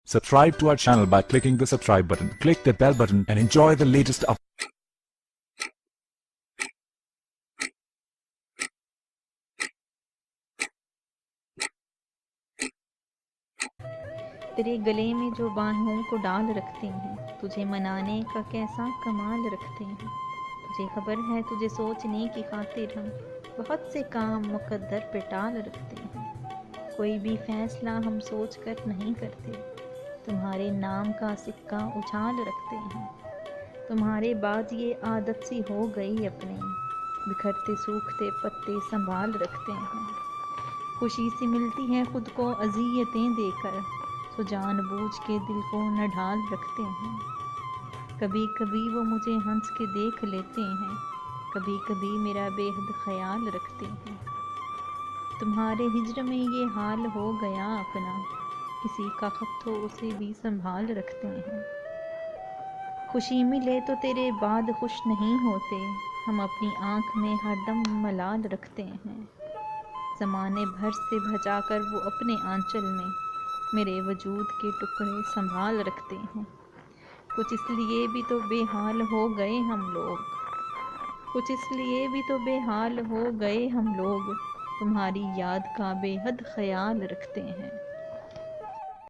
Subscribe to our channel by clicking the subscribe button. Click the bell button and enjoy the latest updates. तेरे गले में जो बाहों को डाल रखते हैं, तुझे मनाने का कैसा कमाल रखते हैं। तुझे खबर है तुझे सोचने की खातिर हम बहुत से काम मुक़द्दर पे टाल रखते हैं। कोई भी फैसला हम सोच कर नहीं करते, तुम्हारे नाम का सिक्का उछाल रखते हैं। तुम्हारे बाद ये आदत सी हो गई अपने, बिखरते सूखते पत्ते संभाल रखते हैं। खुशी सी मिलती है खुद को अज़ियतें देकर, तो जानबूझ के दिल को न ढाल रखते हैं। कभी कभी वो मुझे हंस के देख लेते हैं, कभी कभी मेरा बेहद ख्याल रखते हैं। तुम्हारे हिज्र में ये हाल हो गया अपना, किसी का खत हो उसे भी संभाल रखते हैं। खुशी मिले तो तेरे बाद खुश नहीं होते, हम अपनी आँख में हरदम मलाल रखते हैं। ज़माने भर से बचा कर वो अपने आंचल में मेरे वजूद के टुकड़े संभाल रखते हैं। कुछ इसलिए भी तो बेहाल हो गए हम लोग, कुछ इसलिए भी तो बेहाल हो गए हम लोग, तुम्हारी याद का बेहद ख्याल रखते हैं।